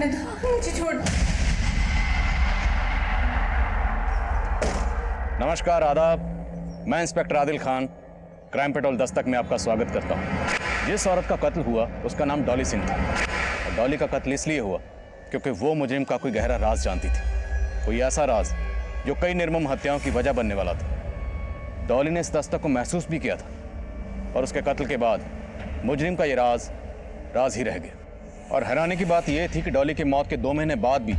रहने दो, मुझे छोड़। नमस्कार, आदाब। मैं inspector Adil Khan, crime petrol Dastak में आपका स्वागत करता हूँ। जिस औरत का कत्ल हुआ उसका नाम डॉली सिंह था। और डॉली का कत्ल इसलिए हुआ क्योंकि वो मुजरिम का कोई गहरा राज जानती थी, कोई ऐसा राज जो कई निर्मम हत्याओं की वजह बनने वाला था। डॉली ने इस दस्तक को महसूस भी किया था और उसके कत्ल के बाद मुजरिम का ये राज ही रह गया। और हैरानी की बात यह थी कि डॉली की मौत के 2 महीने बाद भी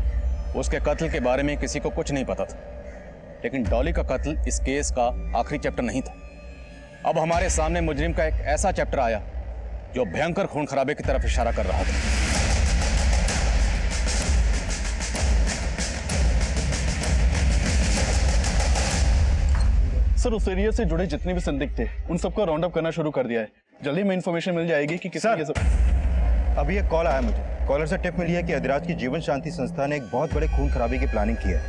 उसके कत्ल के बारे में किसी को कुछ नहीं पता था। लेकिन डॉली का कत्ल इस केस का आखिरी चैप्टर नहीं था। अब हमारे सामने मुजरिम का एक ऐसा चैप्टर आया जो भयंकर खून खराबे की तरफ इशारा कर रहा था। सर, उस एरिया से जुड़े जितने भी संदिग्ध थे उन सबको राउंड अप करना शुरू कर दिया है। जल्दी में इंफॉर्मेशन मिल जाएगी कि किसने ये सब। अभी एक कॉल आया मुझे। कॉलर से टिप मिली है कि अधिराज की जीवन शांति संस्था ने एक बहुत बड़े खून खराबे की प्लानिंग की है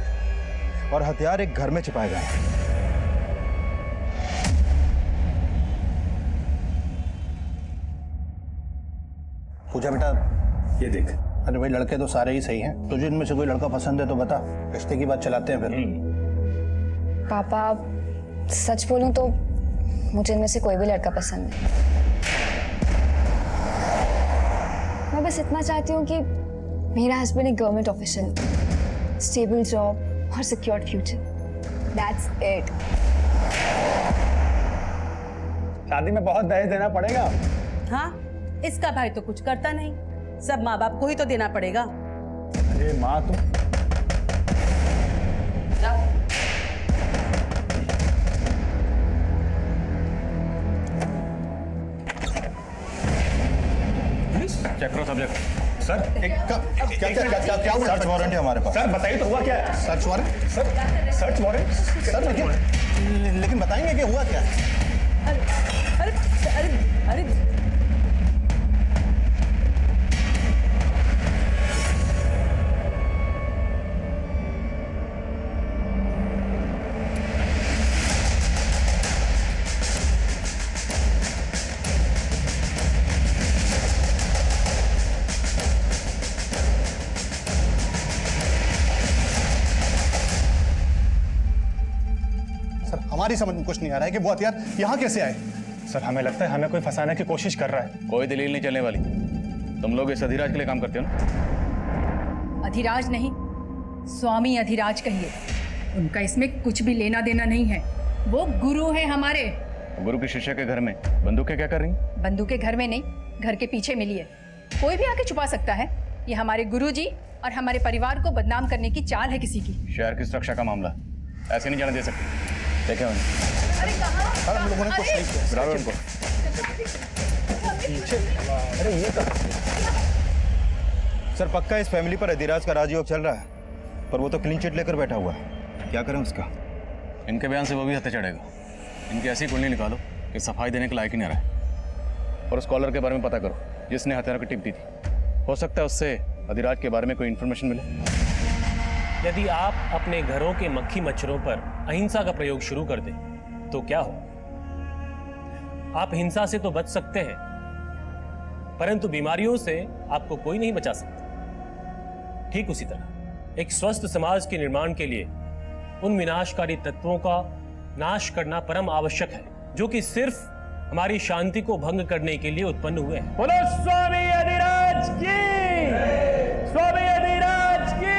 और हथियार एक घर में छिपाए गए हैं। पूजा बेटा, ये देख। अरे भाई, लड़के तो सारे ही सही हैं। तुझे इनमें से कोई लड़का पसंद है तो बता, रिश्ते की बात चलाते हैं फिर। पापा, सच बोलूं तो मुझे इनमें से कोई भी लड़का पसंद नहीं। मैं बस इतना चाहती हूँ कि मेरा हस्बैंड एक गवर्नमेंट ऑफिशियल, स्टेबल जॉब और सिक्योर्ड फ्यूचर। That's it. शादी में बहुत दहेज देना पड़ेगा। हाँ, इसका भाई तो कुछ करता नहीं, सब माँ बाप को ही तो देना पड़ेगा। अरे माँ, तुम चेक करो सब्जेक्ट। सर, क्या हुआ? सर्च वारंट है हमारे पास। सर बताइए तो हुआ क्या है? Search warrant? Sir, search warrant? Sir लेकिन बताएंगे कि हुआ क्या है? अरे अरे अरे अरे हमारी समझ में कुछ नहीं आ रहा है कि वो हथियार यहाँ कैसे आए। सर, हमें लगता है हमें कोई फंसाने की कोशिश कर रहा है। कोई दलील नहीं चलने वाली। तुम लोग इस अधिराज के लिए काम करते हो ना? अधिराज नहीं, स्वामी अधिराज कहिए। उनका इसमें कुछ भी लेना देना नहीं है। वो गुरु है हमारे। गुरु की शिष्य के घर में बंदूकें क्या कर रही? बंदूकें घर में नहीं, घर के पीछे मिली है। कोई भी आके छुपा सकता है। ये हमारे गुरु जी और हमारे परिवार को बदनाम करने की चाल है किसी की। शहर की सुरक्षा का मामला, ऐसे नहीं जाने दे सकते। देखे उन्हें। अरे कहाँ? सर, हम लोगों ने कुछ नहीं किया। बुलाओ उनको। अरे ये तो सर, पक्का इस फैमिली पर अधिराज का राजयोग चल रहा है, पर वो तो क्लीन चिट लेकर बैठा हुआ है। क्या करें उसका? इनके बयान से वो भी हत्या चढ़ेगा। इनकी ऐसी कुंडली निकालो कि सफाई देने के लायक ही नहीं रहा। और उस कॉलर के बारे में पता करो जिसने हथियारों की टिप दी थी। हो सकता है उससे अधिराज के बारे में कोई इन्फॉर्मेशन मिले। यदि आप अपने घरों के मक्खी मच्छरों पर अहिंसा का प्रयोग शुरू कर दें तो क्या हो? आप हिंसा से तो बच सकते हैं, परंतु बीमारियों से आपको कोई नहीं बचा सकता। ठीक उसी तरह एक स्वस्थ समाज के निर्माण के लिए उन विनाशकारी तत्वों का नाश करना परम आवश्यक है जो कि सिर्फ हमारी शांति को भंग करने के लिए उत्पन्न हुए हैं। बोलो स्वामी अधिराज की! स्वामी अधिराज की!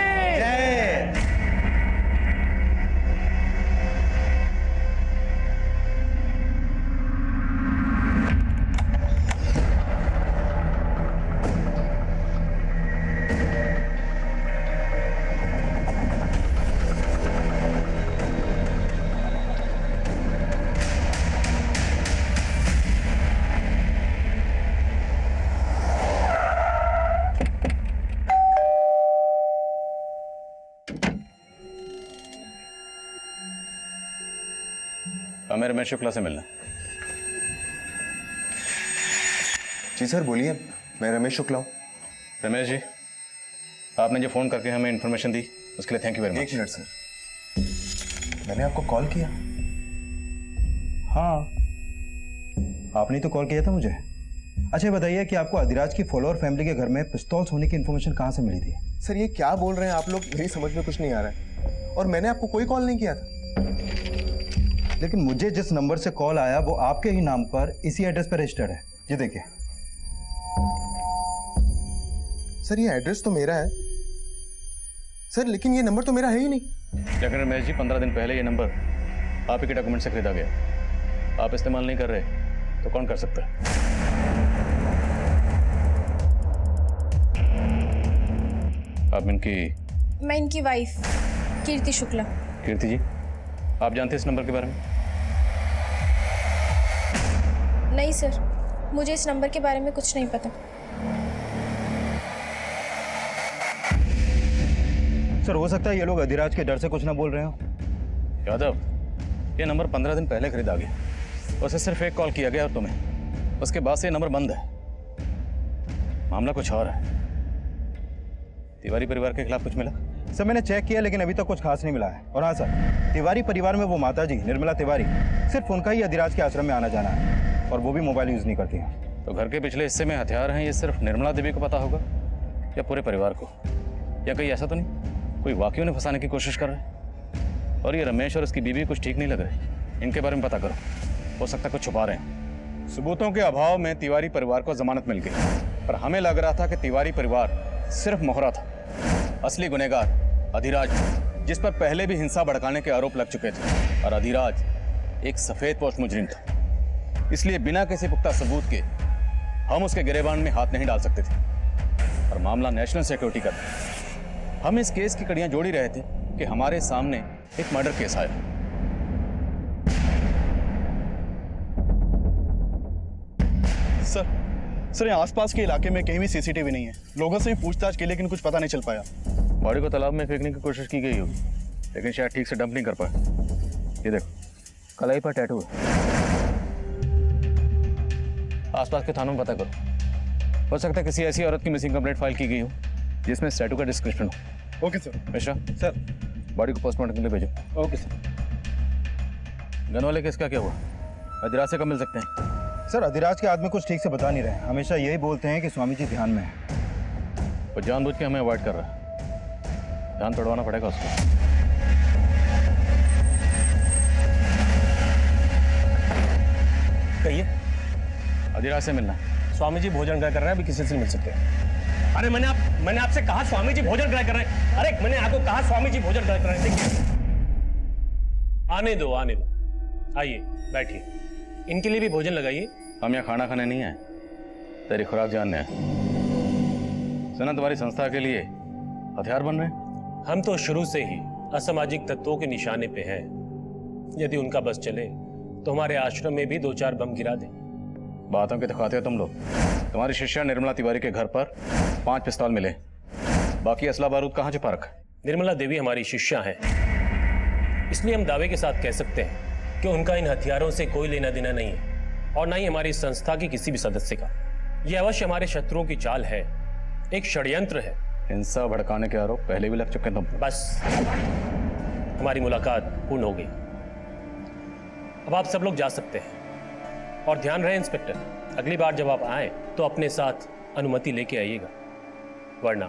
हमें रमेश शुक्ला से मिलना। जी सर, बोलिए। मैं रमेश शुक्ला हूँ। रमेश जी, आपने जो फ़ोन करके हमें इन्फॉर्मेशन दी उसके लिए thank you very much. 1 minute sir, मैंने आपको कॉल किया? हाँ, आपने तो कॉल किया था मुझे। अच्छा, बताइए कि आपको अधिराज की फॉलोअर फैमिली के घर में पिस्तौल्स होने की इन्फॉर्मेशन कहाँ से मिली थी? सर ये क्या बोल रहे हैं आप लोग, मेरी समझ में कुछ नहीं आ रहा है। और मैंने आपको कोई कॉल नहीं किया था। लेकिन मुझे जिस नंबर से कॉल आया वो आपके ही नाम पर इसी एड्रेस पर रजिस्टर्ड है। ये देखिए। सर ये एड्रेस तो मेरा है सर, लेकिन ये नंबर तो मेरा है ही नहीं। लेकिन रमेश जी 15 दिन पहले ये नंबर आप ही के डॉक्यूमेंट से खरीदा गया। आप इस्तेमाल नहीं कर रहे तो कौन कर सकता है? आप इनकी? मैं इनकी वाइफ कीर्ति शुक्ला। कीर्ति जी, आप जानते हैं इस नंबर के बारे में? नहीं सर, मुझे इस नंबर के बारे में कुछ नहीं पता। सर हो सकता है ये लोग अधिराज के डर से कुछ ना बोल रहे हो। यादव, ये नंबर 15 दिन पहले खरीदा गया। उसे सिर्फ एक कॉल किया गया और तुम्हें, उसके बाद से ये नंबर बंद है। मामला कुछ और है। तिवारी परिवार के खिलाफ कुछ मिला? सर मैंने चेक किया लेकिन अभी तक कुछ खास नहीं मिला है। और हाँ सर, तिवारी परिवार में वो माता जी निर्मला तिवारी, सिर्फ उनका ही अधिराज के आश्रम में आना जाना है और वो भी मोबाइल यूज नहीं करती हैं। तो घर के पिछले हिस्से में हथियार हैं, ये सिर्फ निर्मला देवी को पता होगा या पूरे परिवार को? या कहीं ऐसा तो नहीं कोई वाकई उन्हें फंसाने की कोशिश कर रहा है? और ये रमेश और उसकी बीवी कुछ ठीक नहीं लग रहे, इनके बारे में पता करो। हो सकता है कुछ छुपा रहे हैं। सबूतों के अभाव में तिवारी परिवार को जमानत मिल गई, पर हमें लग रहा था कि तिवारी परिवार सिर्फ मोहरा था। असली गुनहगार अधिराज, जिस पर पहले भी हिंसा भड़काने के आरोप लग चुके थे। और अधिराज एक सफेद पोस्ट मुजरिम था, इसलिए बिना किसी पुख्ता सबूत के हम उसके गिरेबान में हाथ नहीं डाल सकते थे। और मामला नेशनल सिक्योरिटी का था। हम इस केस की कड़ियां जोड़ ही रहे थे कि हमारे सामने एक मर्डर केस आया। सर यहाँ आसपास के इलाके में कहीं भी सीसीटीवी नहीं है। लोगों से भी पूछताछ की लेकिन कुछ पता नहीं चल पाया। बॉडी को तालाब में फेंकने की कोशिश की गई होगी, लेकिन शायद ठीक से डंप नहीं कर पाए। ये देखो, कलाई पर टैटू है। आसपास के थानों में पता करो। हो सकता है किसी ऐसी औरत की मिसिंग कंप्लेंट फाइल की गई हो जिसमें इस टैटू का डिस्क्रिप्शन हो। Okay sir. Mishra sir. Body को पोस्टमार्टम के लिए भेजो। Okay sir. गन वाले केस का क्या हुआ? अधिराज से कब मिल सकते हैं? सर अधिराज के आदमी कुछ ठीक से बता नहीं रहे, हमेशा यही बोलते हैं कि स्वामी जी ध्यान में है। वो जानबूझ के हमें अवॉइड कर रहा है। ध्यान तोड़वाना पड़ेगा उसको। कहिए। अधिराज से मिलना है। स्वामी जी भोजन ग्रह कर रहे हैं, अभी किसी से मिल सकते हैं। अरे मैंने आपसे कहा स्वामी जी भोजन ग्रह कर रहे हैं। अरे मैंने आपको कहा स्वामी जी भोजन ग्रह कर रहे हैं। देखिए, आने दो। आइए बैठिए, इनके लिए भी भोजन लगाइए। हम यहाँ खाना खाने नहीं आए, तेरी खुराक जानने आए। सुना तुम्हारी संस्था के लिए हथियार बन रहे हैं। हम तो शुरू से ही असामाजिक तत्वों के निशाने पे हैं। यदि उनका बस चले तो हमारे आश्रम में भी 2-4 बम गिरा दें। बातों के दिखाते हो तुम लोग। तुम्हारी शिष्या निर्मला तिवारी के घर पर 5 पिस्तौल मिले, बाकी असला बारूद कहाँ छुपा रखा? निर्मला देवी हमारी शिष्या हैं, इसलिए हम दावे के साथ कह सकते हैं कि उनका इन हथियारों से कोई लेना देना नहीं है, और ना ही हमारी संस्था की किसी भी सदस्य का। यह अवश्य हमारे शत्रुओं की चाल है, एक षड्यंत्र है। हिंसा भड़काने के आरोप पहले भी लग चुके हैं तुम। बस, हमारी मुलाकात पूर्ण हो गई। अब आप सब लोग जा सकते हैं। और ध्यान रहे इंस्पेक्टर, अगली बार जब आप आए तो अपने साथ अनुमति लेके आइएगा, वरना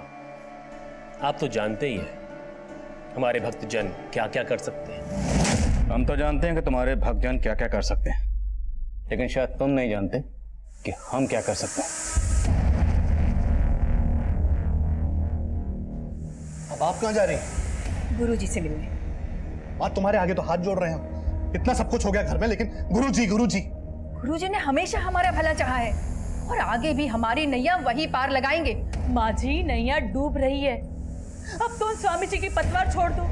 आप तो जानते ही हैं हमारे भक्तजन क्या क्या कर सकते हैं। हम तो जानते हैं कि तुम्हारे भक्तजन क्या क्या कर सकते हैं, लेकिन शायद तुम नहीं जानते कि हम क्या कर सकते हैं। अब आप कहाँ जा रही हैं? गुरुजी से मिलने। आज तुम्हारे आगे तो हाथ जोड़ रहे हैं। इतना सब कुछ हो गया घर में, लेकिन गुरुजी गुरुजी ने हमेशा हमारा भला चाहा है, और आगे भी हमारी नैया वही पार लगाएंगे। माँ जी, नैया डूब रही है, अब तो स्वामी जी की पतवार छोड़ दो।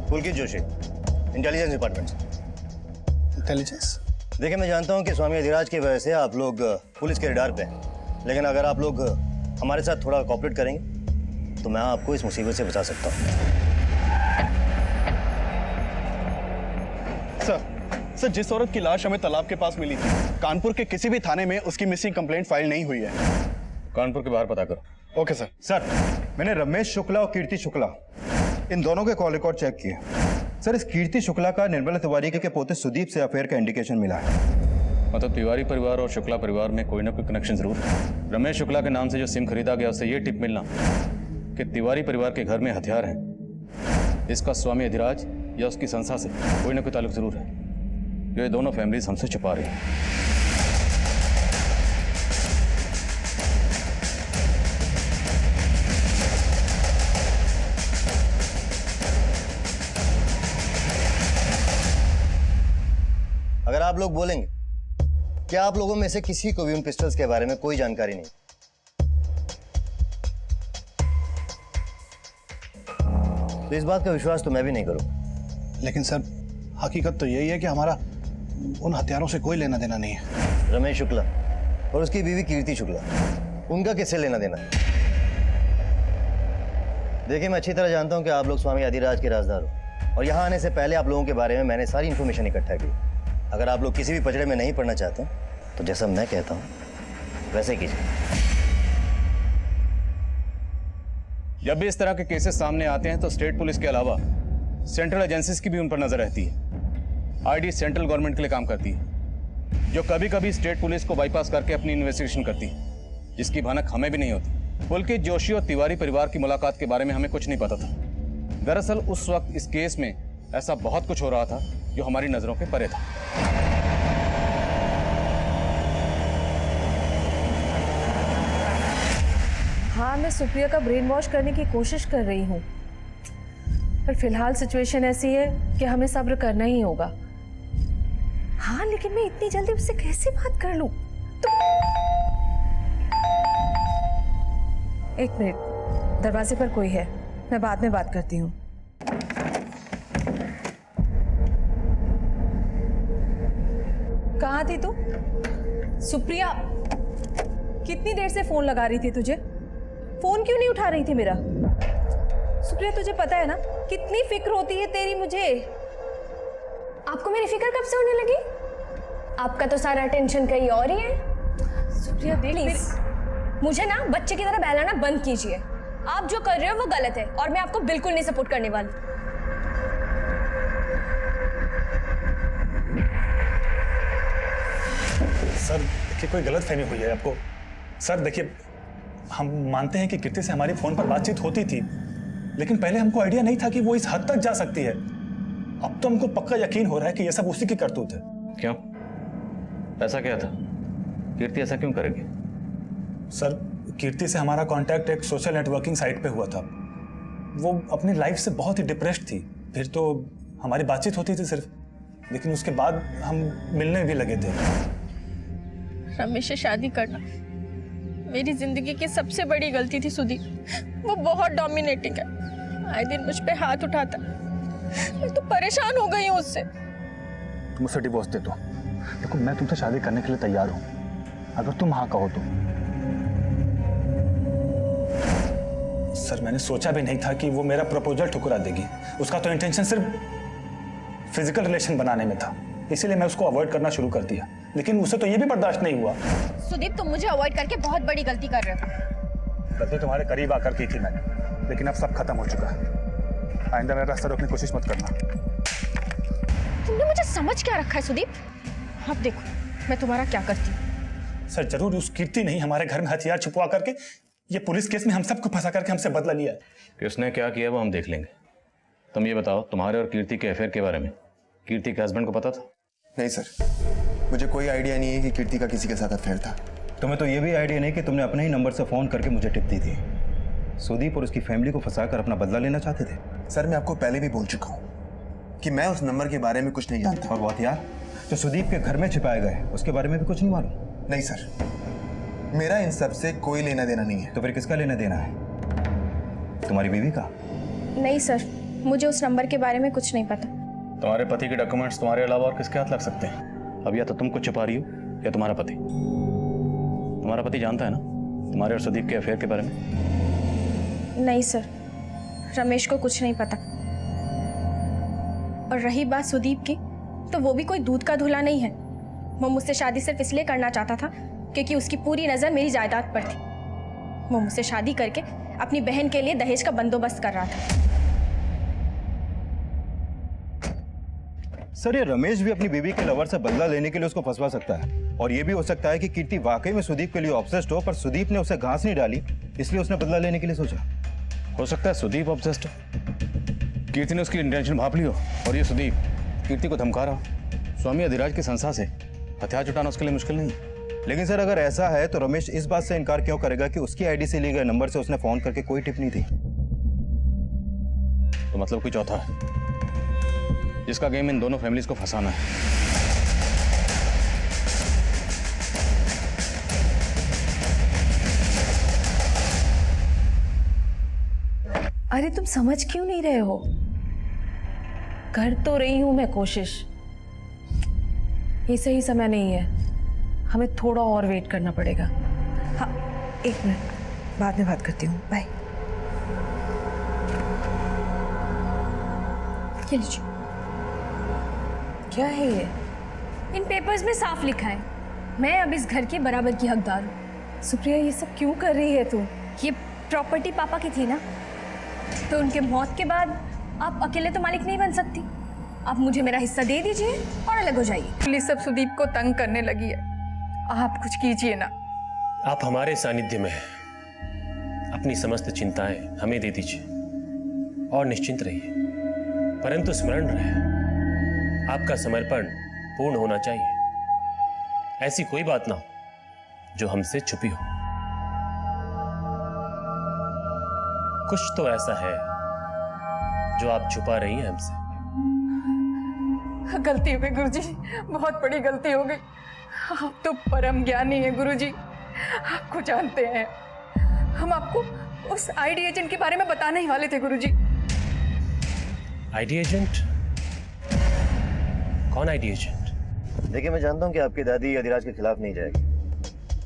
पुलकित जोशी, इंटेलिजेंस डिपार्टमेंट से। इंटेलिजेंस? देखिए, मैं जानता हूं कि स्वामी अधिराज की वजह से आप लोग पुलिस के रडार पे हैं, लेकिन अगर आप लोग हमारे साथ थोड़ा कोऑपरेट करेंगे तो मैं आपको इस मुसीबत से बचा सकता हूं। सर, जिस औरत की लाश हमें तालाब के पास मिली थी, कानपुर के किसी भी थाने में उसकी मिसिंग कंप्लेंट फाइल नहीं हुई है। कानपुर के बाहर पता करो। Okay sir. सर मैंने रमेश शुक्ला और कीर्ति शुक्ला इन दोनों के कॉल रिकॉर्ड चेक किए। सर, इस कीर्ति शुक्ला का निर्मला तिवारी के पोते सुदीप से अफेयर का इंडिकेशन मिला है। मतलब तिवारी परिवार और शुक्ला परिवार में कोई ना कोई कनेक्शन जरूर है। रमेश शुक्ला के नाम से जो सिम खरीदा गया उससे ये टिप मिलना कि तिवारी परिवार के घर में हथियार हैं, इसका स्वामी अधिराज या उसकी संस्था से कोई ना कोई ताल्लुक जरूर है, जो ये दोनों फैमिलीज हमसे छुपा रही हैं। अगर आप लोग बोलेंगे क्या आप लोगों में से किसी को भी उन पिस्टल्स के बारे में कोई जानकारी नहीं, तो इस बात का विश्वास तो मैं भी नहीं करूं। लेकिन सर, हकीकत तो यही है कि हमारा उन हथियारों से कोई लेना देना नहीं है। रमेश शुक्ला और उसकी बीवी कीर्ति शुक्ला, उनका किससे लेना देना है? देखिए, मैं अच्छी तरह जानता हूं कि आप लोग स्वामी अधिराज के राजदार हो और यहां आने से पहले आप लोगों के बारे में मैंने सारी इंफॉर्मेशन इकट्ठा की। अगर आप लोग किसी भी पचड़े में नहीं पड़ना चाहते तो जैसा मैं कहता हूं वैसे कीजिए। जब भी इस तरह के केसेस सामने आते हैं तो स्टेट पुलिस के अलावा सेंट्रल एजेंसीज की भी उन पर नजर रहती है। आईडी सेंट्रल गवर्नमेंट के लिए काम करती है, जो कभी कभी स्टेट पुलिस को बाईपास करके अपनी इन्वेस्टिगेशन करती है, जिसकी भनक हमें भी नहीं होती। पुलकित जोशी और तिवारी परिवार की मुलाकात के बारे में हमें कुछ नहीं पता था। दरअसल उस वक्त इस केस में ऐसा बहुत कुछ हो रहा था जो हमारी नजरों के परे था। हाँ, मैं सुप्रिया का ब्रेन वॉश करने की कोशिश कर रही हूँ, पर फिलहाल सिचुएशन ऐसी है कि हमें सब्र करना ही होगा। हाँ, लेकिन मैं इतनी जल्दी उससे कैसे बात कर लूँ? एक मिनट, दरवाजे पर कोई है, मैं बाद में बात करती हूँ। कहाँ थी तू? सुप्रिया, कितनी देर से फोन लगा रही थी तुझे? फोन क्यों नहीं उठा रही थी मेरा? सुप्रिया, तुझे पता है ना कितनी फिक्र होती है तेरी मुझे। आपको मेरी फिक्र कब से होने लगी? आपका तो सारा टेंशन कहीं और ही है। सुप्रिया देख, प्लीज मुझे ना बच्चे की तरह बहलाना बंद कीजिए। आप जो कर रहे हो वो गलत है और मैं आपको बिल्कुल नहीं सपोर्ट करने वाली। सर देखिए, कोई गलत फहमी हुई है आपको। सर देखिए, हम मानते हैं कि कीर्ति से हमारी फोन पर बातचीत होती थी, लेकिन पहले हमको आइडिया नहीं था कि वो इस हद तक जा सकती है। अब तो हमको पक्का यकीन हो रहा है कि ये सब उसी की करतूत है। क्यों? ऐसा क्या था? कीर्ति ऐसा क्यों करेगी? सर, कीर्ति से हमारा कांटेक्ट एक सोशल नेटवर्किंग साइट पे हुआ था। वो अपनी लाइफ से बहुत ही डिप्रेस्ड थी। फिर तो हमारी बातचीत होती थी सिर्फ, लेकिन उसके बाद हम मिलने भी लगे थे। रमेश से शादी करना मेरी जिंदगी की सबसे बड़ी गलती थी सुदीप। वो बहुत डोमिनेटिंग है, आए दिन मुझ पे हाथ उठाता। मैं तो परेशान हो गई हूँ उससे। तुम उसे डिवोर्स दे दो। देखो, मैं तुमसे शादी करने के लिए तैयार हूँ, अगर तुम हाँ कहो तो। सर, मैंने सोचा भी नहीं था कि वो मेरा प्रपोजल ठुकरा देगी। उसका तो इंटेंशन सिर्फ फिजिकल रिलेशन बनाने में था, इसीलिए मैं उसको अवॉइड करना शुरू कर दिया। लेकिन उसे तो ये भी बर्दाश्त नहीं हुआ। सुदीप, तुम मुझे अवॉइड करके बहुत बड़ी गलती कर रहे हो। गलती तुम्हारे करीब आकर की थी मैंने, लेकिन अब सब खत्म हो चुका है। आइंदा मेरा रास्ता रोकने की कोशिश मत करना। तुमने मुझे समझ क्या रखा है सुदीप? अब देखो मैं तुम्हारा क्या करती हूँ। सर, जरूर उस कीर्ति ने ही हमारे घर में हथियार छुपवा करके ये पुलिस केस में हम सबको फंसा करके हमसे बदला लिया है। किसने क्या किया वो हम देख लेंगे। तुम ये बताओ, तुम्हारे और कीर्ति के अफेयर के बारे में कीर्ति के हस्बैंड को पता था? नहीं सर, मुझे कोई आइडिया नहीं है कि कीर्ति का किसी के साथ अफेयर था। तुम्हें तो ये भी आइडिया नहीं कि तुमने अपने ही नंबर से फ़ोन करके मुझे टिप दी थी। सुदीप और उसकी फैमिली को फंसाकर अपना बदला लेना चाहते थे। सर, मैं आपको पहले भी बोल चुका हूँ कि मैं उस नंबर के बारे में कुछ नहीं जानता। और वो हथियार जो सुदीप के घर में छिपाए गए, उसके बारे में भी कुछ नहीं मालूम? नहीं सर, मेरा इन सब से कोई लेना देना नहीं है। तो फिर किसका लेना देना है? तुम्हारी बीवी का? नहीं सर, मुझे उस नंबर के बारे में कुछ नहीं पता। तुम्हारे पति के डॉक्यूमेंट्स तुम्हारे अलावा और किसके हाथ लग सकते हैं? अब या तो तुम कुछ छुपा रही हो या तुम्हारा पति। तुम्हारा पति जानता है ना तुम्हारे और सुदीप के अफेयर के बारे में? नहीं सर, रमेश को कुछ नहीं पता। और रही बात सुदीप की, तो वो भी कोई दूध का धुला नहीं है। वो मुझसे शादी सिर्फ इसलिए करना चाहता था क्योंकि उसकी पूरी नज़र मेरी जायदाद पर थी। वो मुझसे शादी करके अपनी बहन के लिए दहेज का बंदोबस्त कर रहा था। सर ये रमेश भी अपनी बीवी के लवर से बदला लेने के लिए उसको फंसवा सकता है, और ये भी हो सकता है कि कीर्ति वाकई में सुदीप के लिए ऑब्सेस्ड हो, पर सुदीप ने उसे घास नहीं डाली इसलिए उसने बदला लेने के लिए सोचा। हो सकता है सुदीप ऑब्सेस्ड हो, कीर्ति ने उसकी इंटेंशन भाप ली हो, और ये सुदीप कीर्ति को धमका रहा हो। स्वामी अधिराज की संस्था से हथियार जुटाना उसके लिए मुश्किल नहीं है। लेकिन सर अगर ऐसा है तो रमेश इस बात से इनकार क्यों करेगा कि उसकी आईडी से लिए गए नंबर से उसने फोन करके कोई टिप नहीं थी? तो मतलब कोई चौथा है जिसका गेम इन दोनों फैमिलीज को फंसाना है। अरे तुम समझ क्यों नहीं रहे हो? कर तो रही हूं मैं कोशिश। ये सही समय नहीं है, हमें थोड़ा और वेट करना पड़ेगा। हाँ 1 मिनट, बाद में बात करती हूँ, बाय। ये लीजिए। क्या है ये? इन पेपर्स में साफ लिखा है मैं अब इस घर की बराबर की हकदार हूँ। सुप्रिया ये सब क्यों कर रही है तू? ये प्रॉपर्टी पापा की थी ना, तो उनके मौत के बाद आप अकेले तो मालिक नहीं बन सकती। आप मुझे मेरा हिस्सा दे दीजिए और अलग हो जाइए। पुलिस सब सुदीप को तंग करने लगी है, आप कुछ कीजिए ना। आप हमारे सानिध्य में हैं, अपनी समस्त चिंताएं हमें दे दीजिए और निश्चिंत रहिए। परंतु स्मरण रहे, आपका समर्पण पूर्ण होना चाहिए। ऐसी कोई बात ना हो जो हमसे छुपी हो। कुछ तो ऐसा है जो आप छुपा रही हैं हमसे। गलती हो गई गुरुजी, बहुत बड़ी गलती हो गई। आप तो परम ज्ञानी हैं गुरुजी, आपको जानते हैं। हम आपको उस आईडी एजेंट के बारे में बताने ही वाले थे गुरुजी। ID agent? कौन आईडी एजेंट? देखिए मैं जानता हूँ कि आपकी दादी अधिराज के खिलाफ नहीं जाएगी,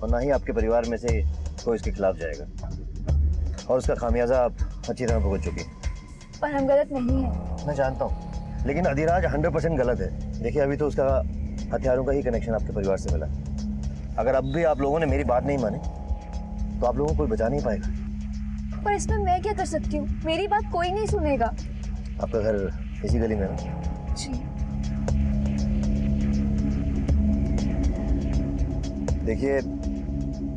और ना ही आपके परिवार में से कोई इसके खिलाफ जाएगा, और उसका खामियाजा आप अच्छी तरह भुगत चुकी हैं। पर हम गलत नहीं है। मैं जानता हूँ, लेकिन अधिराज 100% गलत है। देखिए अभी तो उसका हथियारों का ही कनेक्शन आपके परिवार से मिला। अगर अब भी आप लोगों ने मेरी बात नहीं मानी तो आप लोगों को कोई बचा नहीं पाएगा। पर इसमें मैं क्या कर सकती हूँ? मेरी बात कोई नहीं सुनेगा। आपका घर इसी गली में है ना? जी। देखिए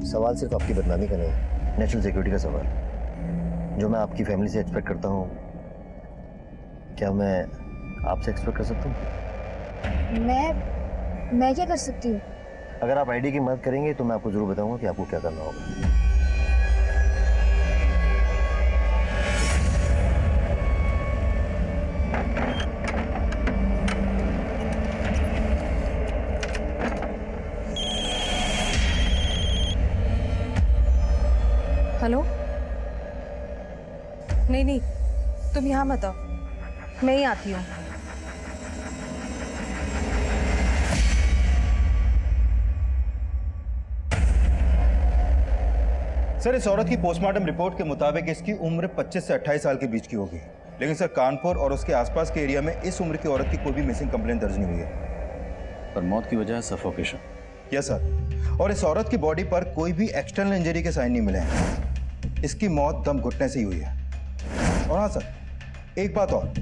सवाल सिर्फ आपकी बदनामी का नहीं है, नेशनल सिक्योरिटी का सवाल, जो मैं आपकी फैमिली से एक्सपेक्ट करता हूँ। क्या मैं आपसे एक्सपेक्ट कर सकता हूँ? मैं क्या कर सकती हूँ? अगर आप आईडी की मदद करेंगे तो मैं आपको जरूर बताऊंगा कि आपको क्या करना होगा। हेलो? नहीं तुम यहाँ मत आओ, मैं ही आती हूँ। सर इस औरत की पोस्टमार्टम रिपोर्ट के मुताबिक इसकी उम्र 25 से 28 साल के बीच की होगी, लेकिन सर कानपुर और उसके आसपास के एरिया में इस उम्र की औरत की कोई भी मिसिंग कंप्लेंट दर्ज नहीं हुई है। पर मौत की वजह है सफोकेशन। यस सर, और इस औरत की बॉडी पर कोई भी एक्सटर्नल इंजरी के साइन नहीं मिले हैं। इसकी मौत दम घुटने से ही हुई है। और हाँ सर, एक बात और,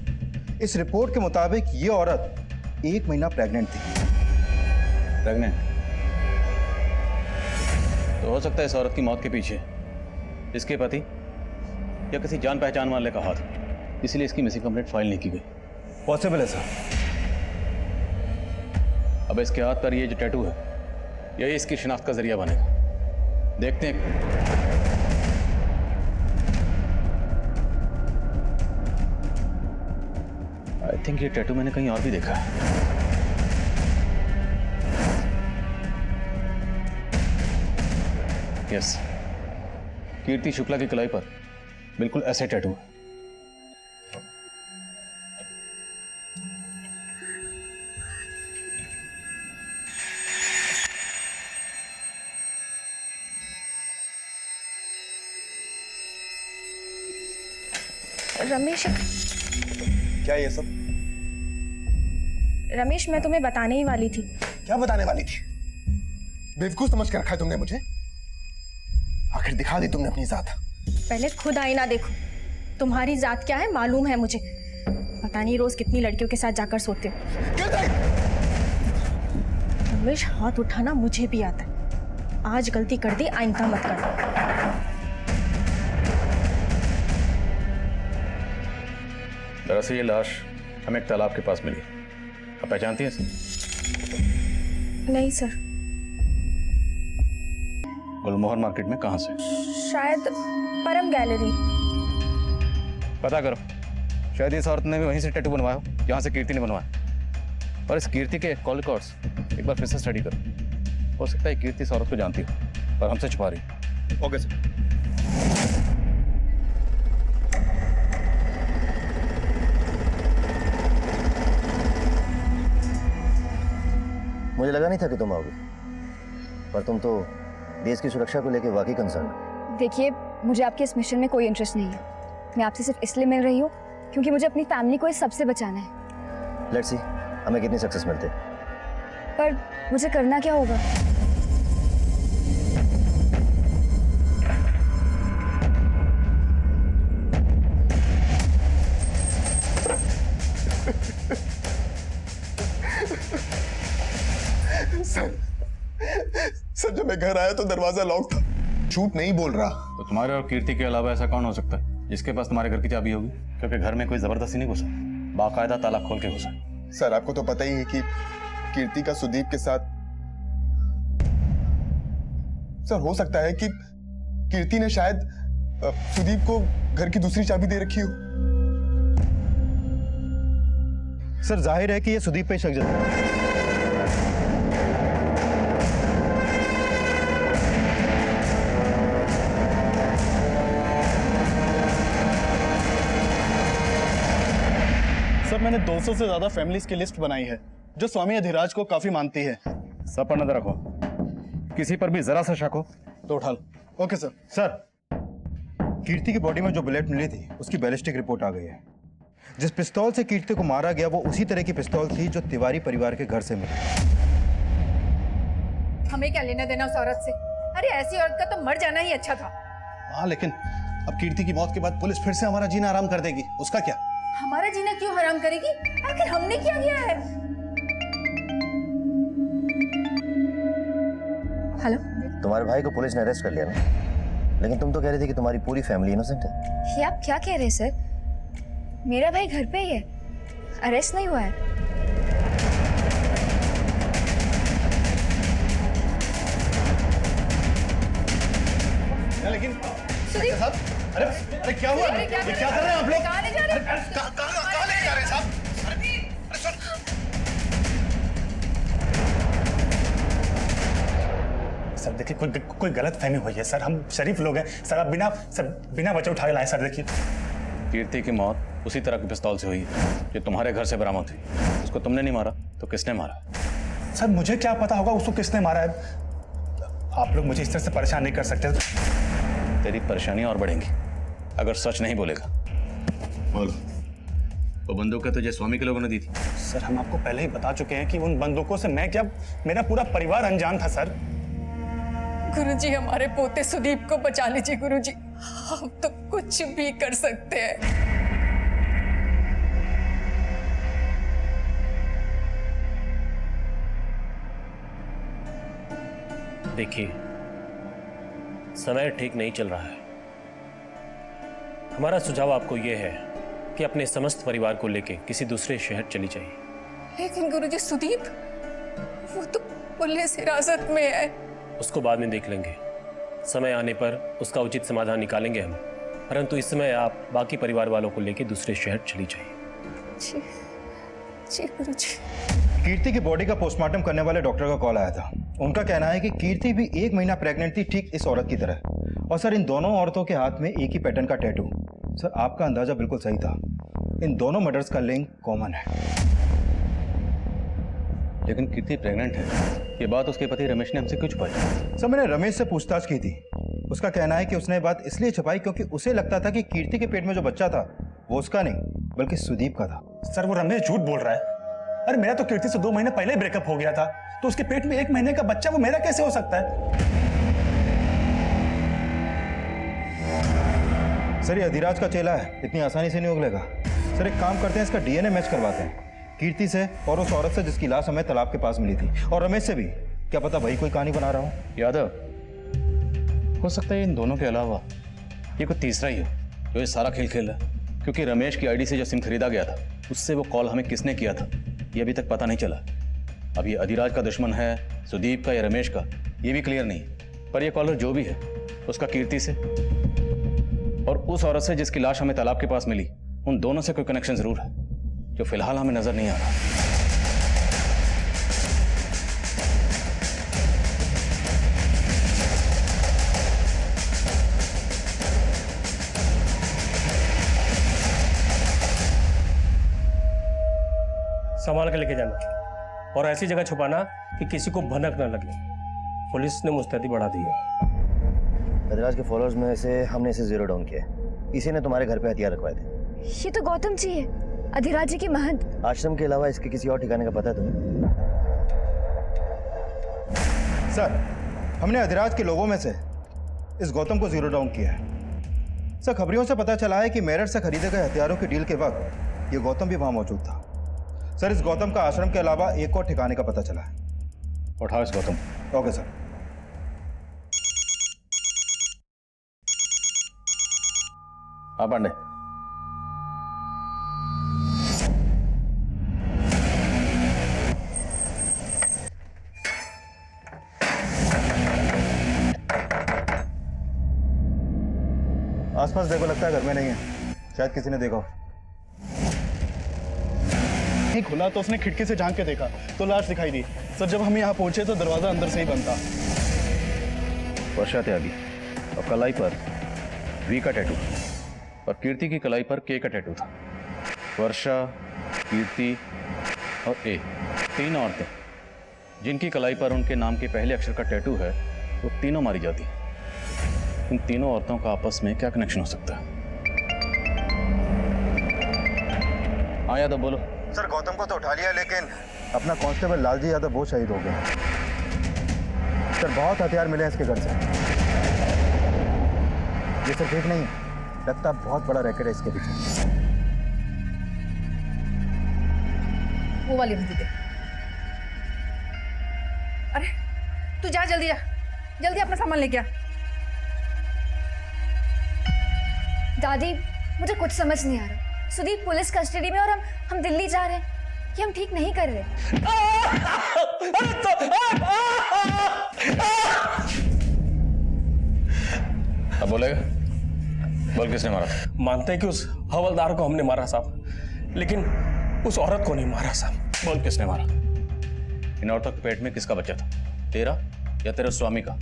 इस रिपोर्ट के मुताबिक ये औरत 1 महीना प्रेग्नेंट थी। प्रेग्नेंट? तो हो सकता है इस औरत की मौत के पीछे इसके पति या किसी जान पहचान वाले का हाथ, इसलिए इसकी मिसिंग कंप्लेंट फाइल नहीं की गई। पॉसिबल है सर। अब इसके हाथ पर ये जो टैटू है यही इसकी शिनाख्त का जरिया बनेगा। देखते हैं। आई थिंक ये टैटू मैंने कहीं और भी देखा है। यस, कीर्ति शुक्ला की कलाई पर बिल्कुल ऐसे टैटू है। रमेश, क्या ये सब? रमेश मैं तुम्हें बताने ही वाली थी। क्या बताने वाली थी? बेवकूफ समझ के रखा है तुमने मुझे? आखिर दिखा दी तुमने अपनी जात। पहले खुद आईना देखो, तुम्हारी जात क्या है मालूम है मुझे। पता नहीं रोज कितनी लड़कियों के साथ जाकर सोते हो। रमेश, हाथ उठाना मुझे भी आता है। आज गलती कर दी, आइंदा मत करना। दरअसल ये लाश हमें एक तालाब के पास मिली। आप पहचानती हैं इसे? नहीं सर। गुलमोहर मार्केट में कहाँ से? शायद परम गैलरी। पता करो, शायद इस औरत ने भी वहीं से टैटू बनवाया हो जहाँ से कीर्ति ने बनवाया। और इस कीर्ति के कॉल रिकॉर्ड्स एक बार फिर से स्टडी करो। हो सकता है कीर्ति इस औरत को जानती हो और हमसे छुपा रही है। Okay sir. मुझे लगा नहीं था कि तुम आओगे, पर तुम तो देश की सुरक्षा को लेकर वाकई कंसर्न हो। देखिए, मुझे आपके इस मिशन में कोई इंटरेस्ट नहीं है। मैं आपसे सिर्फ इसलिए मिल रही हूँ क्योंकि मुझे अपनी फैमिली को इस सबसे बचाना है। लेट्स सी हमें कितनी सक्सेस मिलते हैं। पर मुझे करना क्या होगा? सर जब मैं घर आया तो दरवाजा लॉक था। झूठ नहीं बोल रहा। तो तुम्हारे और कीर्ति के अलावा ऐसा कौन हो सकता है जिसके पास तुम्हारे घर की चाबी होगी? क्योंकि घर में कोई जबरदस्ती नहीं घुसा, बाकायदा ताला खोल के घुसा। सर आपको तो पता ही है कि कीर्ति का सुदीप के साथ। सर हो सकता है कि कीर्ति ने शायद सुदीप को घर की दूसरी चाबी दे रखी हो। सर जाहिर है कि ये सुदीप पे शक जताता है। सर मैंने 200 से ज्यादा फैमिलीज की लिस्ट बनाई है जो स्वामी अधिराज को काफी मानती है। सब पर नजर रखो, किसी पर भी जरा सा शक हो तो उठा लो। Okay sir. सर कीर्ति की बॉडी में जो बुलेट मिली थी उसकी बैलिस्टिक रिपोर्ट आ गई है। जिस पिस्तौल से कीर्ति को मारा गया वो उसी तरह की पिस्तौल थी जो तिवारी परिवार के घर से मिली। हमें क्या लेना देना उस औरत से? अरे ऐसी औरत का तो मर जाना ही अच्छा था। हाँ, लेकिन अब कीर्ति की मौत के बाद पुलिस फिर से हमारा जीना आराम कर देगी, उसका क्या? हमारा जीना क्यों हराम करेगी? आखिर हमने क्या किया है? हेलो, तुम्हारे भाई को पुलिस ने अरेस्ट कर लिया ना, लेकिन तुम तो कह रही थी कि तुम्हारी पूरी फैमिली इनोसेंट है। ये आप क्या कह रहे हैं सर? मेरा भाई घर पे ही है, अरेस्ट नहीं हुआ है। लेकिन साहब, अरे क्या हुआ? ये क्या कर रहे हैं आप लोग? कहाँ ले जा रहे हैं? कहाँ ले जा रहे हैं साहब? अरे सुन। सर देखिए, कोई गलत फहमी हुई है सर। हम शरीफ लोग हैं सर। आप बिना वजह उठा के लाए सर। देखिए, कीर्ति की मौत उसी तरह की पिस्तौल से हुई है जो तुम्हारे घर से बरामद हुई। उसको तुमने नहीं मारा तो किसने मारा? सर मुझे क्या पता होगा उसको किसने मारा है। आप लोग मुझे इस तरह से परेशान नहीं कर सकते। तेरी परेशानियां और बढ़ेंगी अगर सच नहीं बोलेगा। बोलो, वो बंदूकें तुझे स्वामी के लोगों ने दी थी? सर हम आपको पहले ही बता चुके हैं कि उन बंदूकों से मैं क्या, मेरा पूरा परिवार अनजान था सर। गुरुजी, हमारे पोते सुदीप को बचा लीजिए गुरुजी। हम तो कुछ भी कर सकते हैं। देखिए, समय ठीक नहीं चल रहा है। हमारा सुझाव आपको यह है कि अपने समस्त परिवार को लेकर किसी दूसरे शहर चली जाइए। लेकिन गुरुजी, सुदीप वो तो पुलिस हिरासत में है। उसको बाद में देख लेंगे, समय आने पर उसका उचित समाधान निकालेंगे हम। परंतु इस समय आप बाकी परिवार वालों को लेकर दूसरे शहर चली जाइए। जी गुरुजी। कीर्ति की बॉडी का पोस्टमार्टम करने वाले डॉक्टर का कॉल आया था। उनका कहना है कि कीर्ति भी 1 महीना प्रेग्नेंट थी, ठीक इस औरत की तरह। और सर इन दोनों औरतों के हाथ में एक ही पैटर्न का टैटू। सर आपका अंदाजा बिल्कुल सही था, इन दोनों मर्डर्स का लिंक कॉमन है। लेकिन कीर्ति प्रेग्नेंट है, ये बात उसके पति रमेश ने हमसे क्यों छुपाई? सर मैंने रमेश से पूछताछ की थी। उसका कहना है कि उसने बात इसलिए छुपाई क्योंकि उसे लगता था कि कीर्ति के पेट में जो बच्चा था वो उसका नहीं बल्कि सुदीप का था। सर वो रमेश झूठ बोल रहा है। अरे मेरा तो कीर्ति से 2 महीने पहले ब्रेकअप हो गया था, तो उसके पेट में 1 महीने का बच्चा वो मेरा कैसे हो सकता है? सर ये अधिराज का चेला है, इतनी आसानी से नहीं उगलेगा। सर एक काम करते हैं, इसका डीएनए मैच करवाते हैं कीर्ति से और उस औरत से जिसकी लाश हमें तालाब के पास मिली थी, और रमेश से भी। क्या पता भाई कोई कहानी बना रहा हो। यादव, हो सकता है इन दोनों के अलावा ये कोई तीसरा ही हो जो ये सारा खेल खेल रहा है, क्योंकि रमेश की आईडी से जो सिम खरीदा गया था उससे वो कॉल हमें किसने किया था ये अभी तक पता नहीं चला। अब ये अधिराज का दुश्मन है, सुदीप का या रमेश का, ये भी क्लियर नहीं। पर ये कॉलर जो भी है उसका कीर्ति से और उस औरत से जिसकी लाश हमें तालाब के पास मिली, उन दोनों से कोई कनेक्शन जरूर है जो फिलहाल हमें नजर नहीं आ रहा। संभाल के लेके जाना और ऐसी जगह छुपाना कि किसी को भनक न लगे। पुलिस ने मुस्तैदी बढ़ा दी है। अधिराज के फॉलोअर्स में से हमने इसे जीरो डाउन किया है। इसी ने तुम्हारे घर पे हथियार रखवाए थे। ये तो गौतम जी है, अधिराज जी के महंत। आश्रम के अलावा इसके किसी और ठिकाने का पता है तुम्हें? सर हमने अधिराज के लोगों में से इस गौतम को जीरो डाउन किया है। सर खबरियों से पता चला है कि मेरठ से खरीदे गए हथियारों की डील के वक्त ये गौतम भी वहां मौजूद था। सर इस गौतम का आश्रम के अलावा एक और ठिकाने का पता चला है। उठाओ इस गौतम। Okay sir. हाँ पांडे, आसपास देखो, लगता है घर में नहीं है, शायद किसी ने देखा हो। नहीं खुला तो उसने खिड़की से झांक के देखा तो लाश दिखाई दी। सर जब हम यहाँ पहुंचे तो दरवाजा अंदर से ही बंद था। वर्षा त्यागी और कलाई पर वी का टैटू और कीर्ति की कलाई पर के का टैटू था। वर्षा, कीर्ति और ए, तीन औरतें जिनकी कलाई पर उनके नाम के पहले अक्षर का टैटू है, वो तीनों मारी जाती हैं। इन तीनों औरतों का आपस में क्या कनेक्शन हो सकता है? हाँ यादव बोलो। सर गौतम को तो उठा लिया, लेकिन अपना कांस्टेबल लालजी यादव वो शहीद हो गया। सर बहुत हथियार मिले हैं इसके घर से। ये सर ठीक नहीं है, लगता बहुत बड़ा रैकेट है इसके पीछे। वो वाली भी दे। अरे तू जा, जल्दी जा, जल्दी अपना सामान लेके आ। दादी मुझे कुछ समझ नहीं आ रहा। सुदीप पुलिस कस्टडी में और हम दिल्ली जा रहे हैं। ये हम ठीक नहीं कर रहे। अब बोलेगा? बोल किसने मारा? मानते हैं कि उस हवलदार को हमने मारा साहब, लेकिन उस औरत को नहीं मारा साहब। बोल किसने मारा? इन औरतों के पेट में किसका बच्चा था? तेरा या तेरे स्वामी का?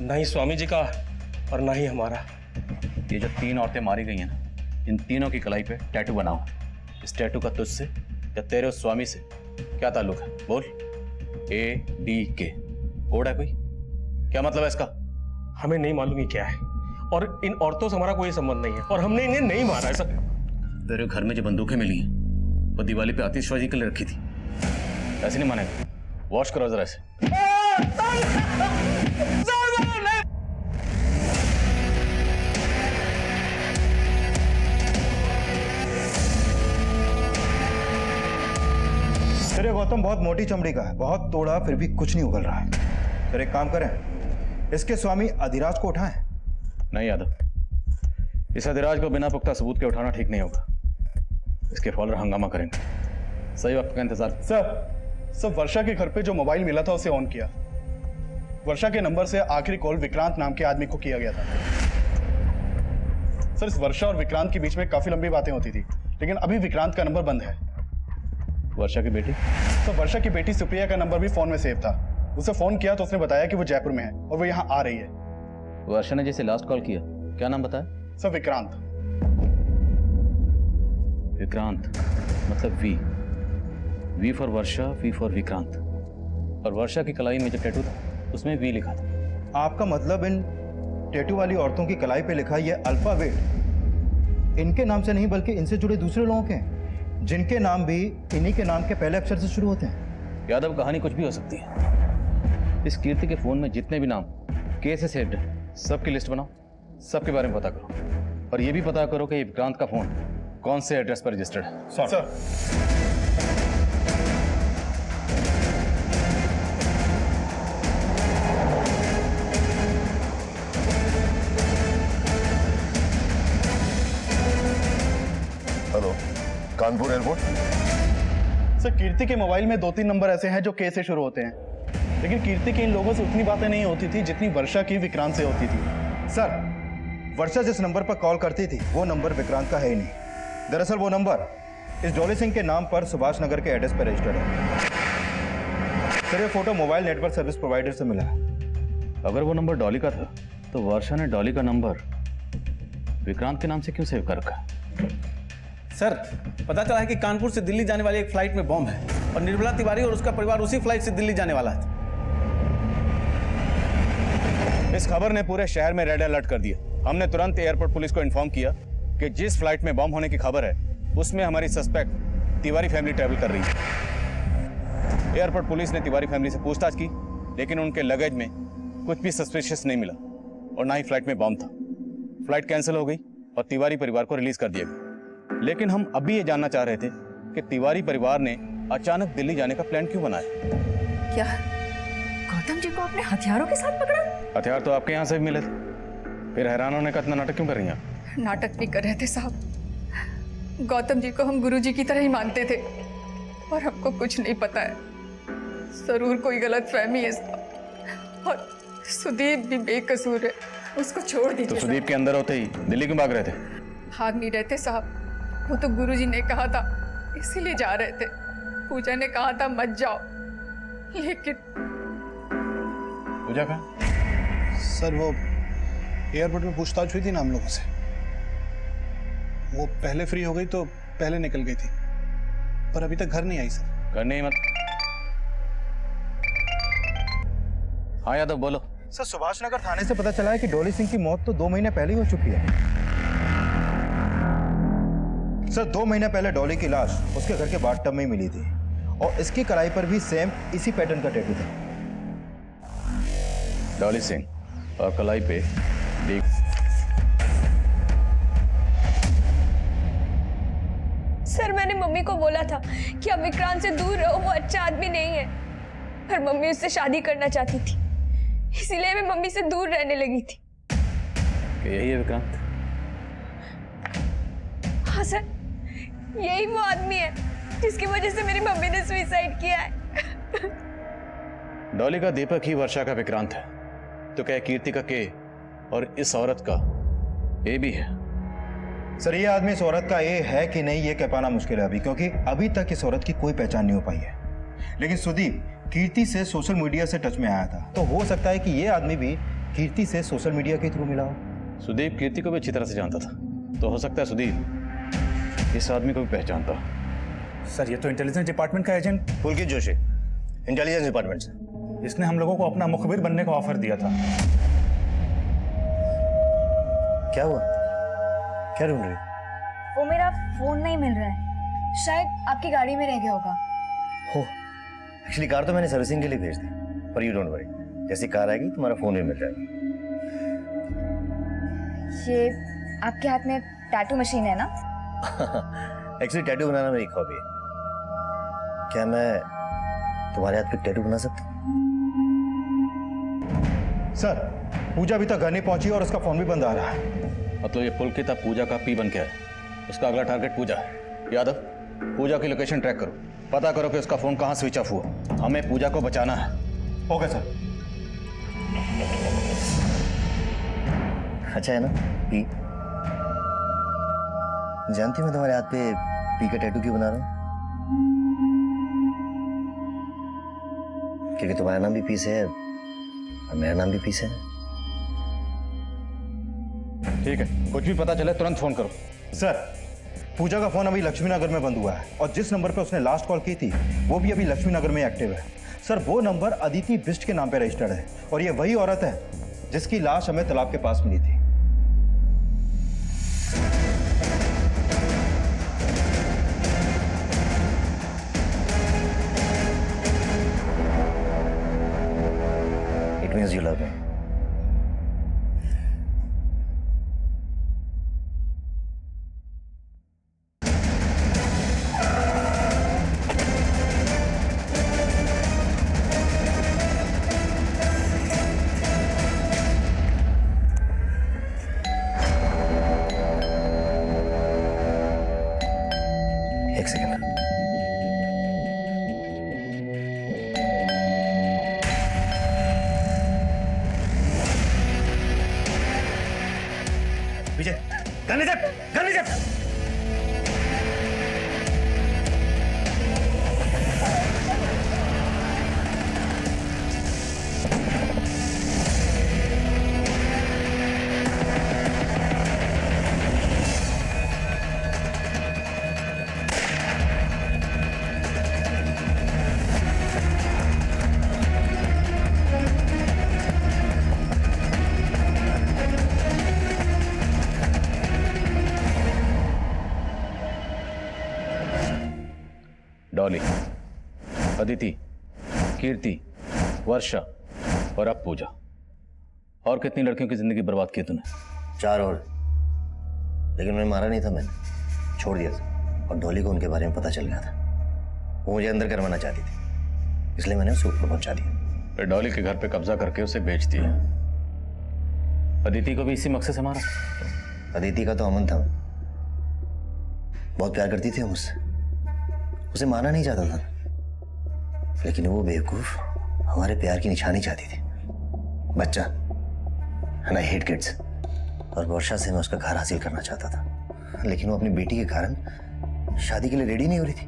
ना ही स्वामी जी का और ना ही हमारा। ये जो तीन औरतें मारी गई हैं ना, इन तीनों की कलाई पे टैटू बना हुआ। इस टैटू का तुझसे या तेरे उस स्वामी से क्या ताल्लुक है? बोल। ADK कोड है कोई? क्या मतलब है इसका? हमें नहीं मालूम ये क्या है, और इन औरतों से हमारा कोई संबंध नहीं है, और हमने इन्हें नहीं मारा है सर। तेरे घर में जो बंदूकें मिली हैं वो दिवाली पे आतिशबाजी के लिए रखी थी। ऐसे नहीं मानेगा। वॉश करो जरा इसे। सर ये गौतम बहुत मोटी चमड़ी का है, बहुत तोड़ा फिर भी कुछ नहीं उगल रहा है। सर एक काम करें, इसके स्वामी अधिराज को उठाएं। नहीं यादव, इस अधिराज को बिना पुख्ता सबूत के उठाना ठीक नहीं होगा। इसके फॉलोअर हंगामा करेंगे। सही वक्त का इंतजार। सर वर्षा के घर पे जो मोबाइल मिला था उसे ऑन किया। वर्षा के नंबर से आखिरी कॉल विक्रांत नाम के आदमी को किया गया था। सर इस वर्षा और विक्रांत के बीच में काफी लंबी बातें होती थी, लेकिन अभी विक्रांत का नंबर बंद है। वर्षा की बेटी? तो वर्षा की बेटी सुप्रिया का नंबर भी फोन में सेव था। उसे फोन किया तो उसने बताया कि वो जयपुर में है और वो यहाँ आ रही है। वर्षा ने जैसे लास्ट कॉल किया, क्या नाम बताया? सर विक्रांत। विक्रांत मतलब V for Varsha, V for Vikrant. और वर्षा की कलाई में जो टैटू था उसमें वी लिखा था। आपका मतलब इन टैटू वाली औरतों की कलाई पे लिखा ये अल्फाबेट इनके नाम से नहीं बल्कि इनसे जुड़े दूसरे लोगों के हैं, जिनके नाम भी इन्हीं के नाम के पहले अक्षर से शुरू होते हैं। यादव कहानी कुछ भी हो सकती है। इस कीर्ति के फोन में जितने भी नाम के से सेव्ड है, सबकी लिस्ट बनाओ, सबके बारे में पता करो, और ये भी पता करो कि ये विक्रांत का फोन कौन से एड्रेस पर रजिस्टर्ड है? Sir hello, Kanpur airport. Sir Kirti के मोबाइल में 2-3 नंबर ऐसे हैं जो के से शुरू होते हैं, लेकिन कीर्ति की इन लोगों से उतनी बातें नहीं होती थी जितनी वर्षा की विक्रांत से होती थी। सर, वर्षा जिस नंबर पर कॉल करती थी वो नंबर विक्रांत का है ही नहीं। दरअसल वो नंबर इस डॉली सिंह के नाम पर सुभाष नगर के एड्रेस पर रजिस्टर्ड है। सर ये photo mobile network service provider से मिला है। अगर वो नंबर डॉली का था तो वर्षा ने डॉली का नंबर विक्रांत के नाम से क्यों सेव कर रखा? सर, पता चला है कि कानपुर से दिल्ली जाने वाली एक फ्लाइट में बॉम्ब है और निर्मला तिवारी और उसका परिवार उसी फ्लाइट से दिल्ली जाने वाला है। इस खबर ने पूरे शहर में रेड अलर्ट कर दिया। हमने तुरंत एयरपोर्ट पुलिस को इन्फॉर्म किया कि जिस फ्लाइट में बॉम्ब होने की खबर है उसमें हमारी सस्पेक्ट तिवारी फैमिली ट्रैवल कर रही है। एयरपोर्ट पुलिस ने तिवारी फैमिली से पूछताछ की, लेकिन उनके लगेज में कुछ भी सस्पिशियस नहीं मिला और ना ही फ्लाइट में बॉम्ब था। फ्लाइट कैंसिल हो गई और तिवारी परिवार को रिलीज कर दिया गया। लेकिन हम अभी ये जानना चाह रहे थे कि तिवारी परिवार ने अचानक दिल्ली जाने का प्लान क्यों बनाया? क्या गौतम जी को अपने हथियारों के साथ पकड़ा? हथियार तो आपके यहाँ से भी मिले थे, फिर हैरान होने का इतना नाटक क्यों कर रही हैं आप? नाटक नहीं कर रहे थे साहब। गौतम जी को हम गुरुजी की तरह ही मानते थे और हमको कुछ नहीं पता है। जरूर कोई गलत फहमी है साहब। और सुदीप भी बेकसूर है, उसको छोड़ दीजिए। तो सुदीप के अंदर होते ही दिल्ली क्यों भाग रहे थे? भाग नहीं रहते साहब, वो तो गुरुजी ने कहा था इसीलिए जा रहे थे। पूजा ने कहा था मत जाओ, लेकिन पूजा का सर वो एयरपोर्ट में पूछताछ हुई थी ना हम लोगों से, वो पहले फ्री हो गई तो पहले निकल गई थी, पर अभी तक घर नहीं आई सर। घर नहीं मत। हाँ यादव बोलो। सर सुभाष नगर थाने से पता चला है कि डॉली सिंह की मौत तो 2 महीने पहले ही हो चुकी है। सर 2 महीने पहले डॉली की लाश उसके घर के बाथटब में ही मिली थी और इसकी कलाई पर भी सेम इसी पैटर्न का टैटू था। डॉली सिंह और कलाई पे देख। सर मैंने मम्मी को बोला था कि अब विक्रांत से दूर रहो, वो अच्छा आदमी नहीं है, पर मम्मी उससे शादी करना चाहती थी, इसीलिए मैं मम्मी से दूर रहने लगी थी। यही है विक्रांत? हाँ सर, यही वो आदमी है जिसकी वजह से मेरी मम्मी ने सुसाइड किया है। डॉली का दीपक ही वर्षा का विक्रांत है, तो क्या कीर्ति का के और इस औरत का ए भी है? सर ये आदमी इस औरत का ए है कि नहीं ये कह पाना मुश्किल है अभी, क्योंकि अभी तक इस औरत की कोई पहचान नहीं हो पाई है। लेकिन सुदीप कीर्ति से सोशल मीडिया से टच में आया था, तो हो सकता है कि ये आदमी भी कीर्ति से सोशल मीडिया के थ्रू मिला हो। सुदीप कीर्ति को भी अच्छी तरह से जानता था, तो हो सकता है सुदीप इस आदमी को भी पहचानता। सर ये तो इंटेलिजेंस डिपार्टमेंट का एजेंट पुलकित जोशी, इंटेलिजेंस डिपार्टमेंट से। इसने हम लोगों को अपना मुखबिर बनने का ऑफर दिया था। क्या हुआ? क्या ढूंढ रही? वो मेरा फोन नहीं मिल रहा है, शायद आपकी गाड़ी में रह गया होगा। हो, एक्चुअली कार तो मैंने सर्विसिंग के लिए भेज दी, पर यू डोंट वरी, जैसी कार आएगी तुम्हारा फोन भी मिल जाएगा। ये आपके हाथ में टैटू मशीन है ना? एक्चुअली टैटू बनाना मेरी हॉबी है। क्या मैं तुम्हारे हाथ पे टैटू बना सकता हूँ? सर पूजा अभी तक घर नहीं पहुंची और उसका फोन भी बंद आ रहा है। मतलब ये पुलकित अब पूजा का पी बन के है, उसका अगला टारगेट पूजा है। यादव पूजा की लोकेशन ट्रैक करो, पता करो कि उसका फोन कहाँ स्विच ऑफ हुआ। हमें पूजा को बचाना है। Okay sir. अच्छा है ना पी? जानती मैं तुम्हारे हाथ पे पी का टैटू क्यों बना रहा हूँ? क्योंकि तुम्हारा नाम भी पी से है और मेरा नाम भी पी से है। ठीक है, कुछ भी पता चले तुरंत फोन करो। सर पूजा का फोन अभी लक्ष्मी नगर में बंद हुआ है और जिस नंबर पे उसने लास्ट कॉल की थी वो भी अभी लक्ष्मी नगर में एक्टिव है। सर वो नंबर अदिति बिष्ट के नाम पे रजिस्टर्ड है और ये वही औरत है जिसकी लाश हमें तालाब के पास मिली थी। It means you love me. एक सेकंड। विजय, गन नीचे, गन नीचे। डॉली, अदिति, कीर्ति, वर्षा और अब पूजा। और कितनी लड़कियों की जिंदगी बर्बाद की तूने? 4 और, लेकिन मैं मारा नहीं था, मैंने छोड़ दिया था। और डॉली को उनके बारे में पता चल गया था। वो मुझे अंदर करवाना चाहती थी, इसलिए मैंने उसे ऊपर पहुंचा दिया। फिर डॉली के घर पे कब्जा करके उसे बेच दिया। अदिति को भी इसी मकसद से मारा? अदिति का तो अमन था, बहुत प्यार करती थी मुझसे, उसे मारना नहीं चाहता था, लेकिन वो बेवकूफ हमारे प्यार की निशानी चाहती थी। बच्चा, एंड आई हेट किड्स। और वर्षा से मैं उसका घर हासिल करना चाहता था, लेकिन वो अपनी बेटी के कारण शादी के लिए रेडी नहीं हो रही थी।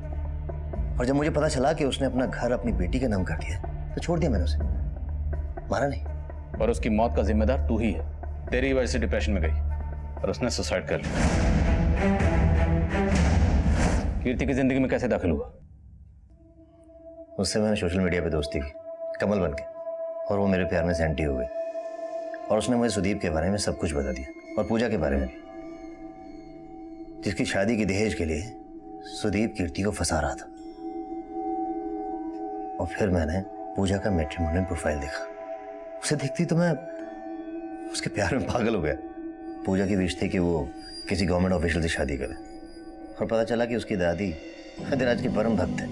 और जब मुझे पता चला कि उसने अपना घर अपनी बेटी के नाम कर दिया, तो छोड़ दिया मैंने उसे, मारा नहीं। और उसकी मौत का जिम्मेदार तू ही है। तेरी वजह से डिप्रेशन में गई और उसने सुसाइड कर लिया। कीर्ति की जिंदगी में कैसे दाखिल हुआ? उससे मैंने सोशल मीडिया पे दोस्ती की, कमल बन के, और वो मेरे प्यार में सेंटी हो गई। और उसने मुझे सुदीप के बारे में सब कुछ बता दिया, और पूजा के बारे में भी, जिसकी शादी की दहेज के लिए सुदीप कीर्ति को फंसा रहा था। और फिर मैंने पूजा का मैट्रिमोनियल प्रोफाइल देखा। उसे देखती तो मैं उसके प्यार में पागल हो गया। पूजा की विश थी कि वो किसी गवर्नमेंट ऑफिशियल से शादी करे, और पता चला कि उसकी दादी अधिराज के परम भक्त है।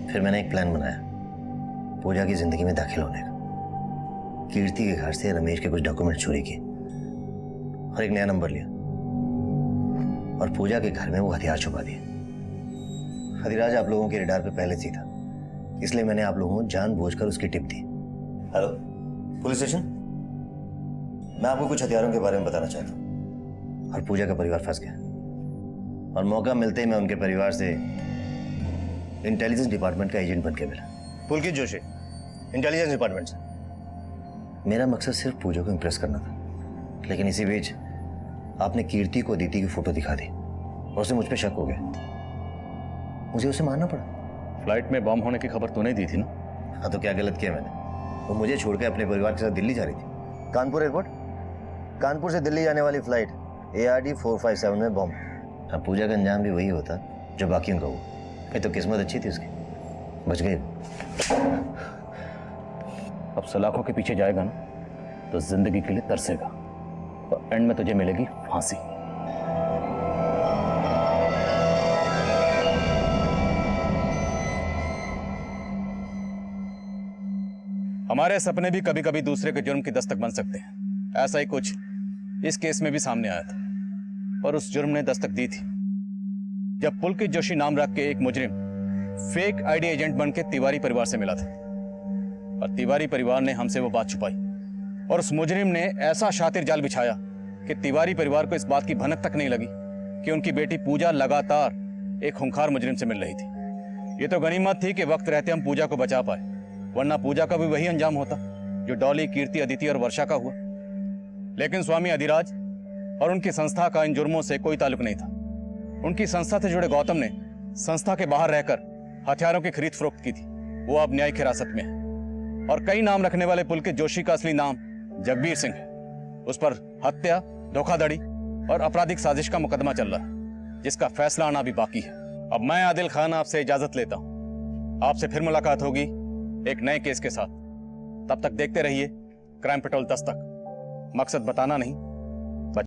फिर मैंने एक प्लान बनाया पूजा की जिंदगी में दाखिल होने का। कीर्ति के घर से रमेश के कुछ डॉक्यूमेंट चोरी किए और एक नया नंबर लिया, और पूजा के घर में वो हथियार छुपा दिए। अधिराज आप लोगों के रडार पे पहले से था, इसलिए मैंने आप लोगों को जानबूझकर उसकी टिप दी। हेलो पुलिस स्टेशन, मैं आपको कुछ हथियारों के बारे में बताना चाहता हूँ। और पूजा का परिवार फंस गया, और मौका मिलते ही मैं उनके परिवार से इंटेलिजेंस डिपार्टमेंट का एजेंट बन के मिला। पुलकित जोशी, इंटेलिजेंस डिपार्टमेंट से। मेरा मकसद सिर्फ पूजा को इम्प्रेस करना था, लेकिन इसी बीच आपने कीर्ति को अदिति की फोटो दिखा दी और उसे मुझ पर शक हो गया। मुझे उसे मारना पड़ा। फ्लाइट में बम होने की खबर तूने दी थी ना? हाँ, तो क्या गलत किया मैंने? वो मुझे छोड़ के अपने परिवार के साथ दिल्ली जा रही थी। कानपुर एयरपोर्ट, कानपुर से दिल्ली जाने वाली फ्लाइट ARD 457 में बम। अब पूजा का अंजाम भी वही होता जो बाकियों का हुआ। ये तो किस्मत अच्छी थी उसकी, बच गई। अब सलाखों के पीछे जाएगा ना, तो जिंदगी के लिए तरसेगा, और एंड में तुझे मिलेगी फांसी। हमारे सपने भी कभी कभी दूसरे के जुर्म की दस्तक बन सकते हैं। ऐसा ही कुछ इस केस में भी सामने आया था, और उस जुर्म ने दस्तक दी थी जब पुलकित जोशी नाम रख के एक मुजरिम फेक आईडी एजेंट बन के तिवारी परिवार से मिला था, और तिवारी परिवार ने हमसे वो बात छुपाई। और उस मुजरिम ने ऐसा शातिर जाल बिछाया कि तिवारी परिवार को इस बात की भनक तक नहीं लगी कि उनकी बेटी पूजा लगातार एक खूंखार मुजरिम से मिल रही थी। ये तो गनीमत थी कि वक्त रहते हम पूजा को बचा पाए, वरना पूजा का भी वही अंजाम होता जो डॉली, कीर्ति, अदिति और वर्षा का हुआ। लेकिन स्वामी अधिराज और उनकी संस्था का इन जुर्मों से कोई ताल्लुक नहीं था। उनकी संस्था से जुड़े गौतम ने संस्था के बाहर रहकर हथियारों की खरीद फरोख्त की थी। वो अब न्यायिक हिरासत में है। और कई नाम रखने वाले पुलकित जोशी का असली नाम जगबीर सिंह है। उस पर हत्या, धोखाधड़ी और आपराधिक साजिश का मुकदमा चल रहा है, जिसका फैसला आना भी बाकी है। अब मैं आदिल खान आपसे इजाजत लेता हूं। आपसे फिर मुलाकात होगी एक नए केस के साथ। तब तक देखते रहिए क्राइम पेट्रोल दस्तक। मकसद बताना नहीं,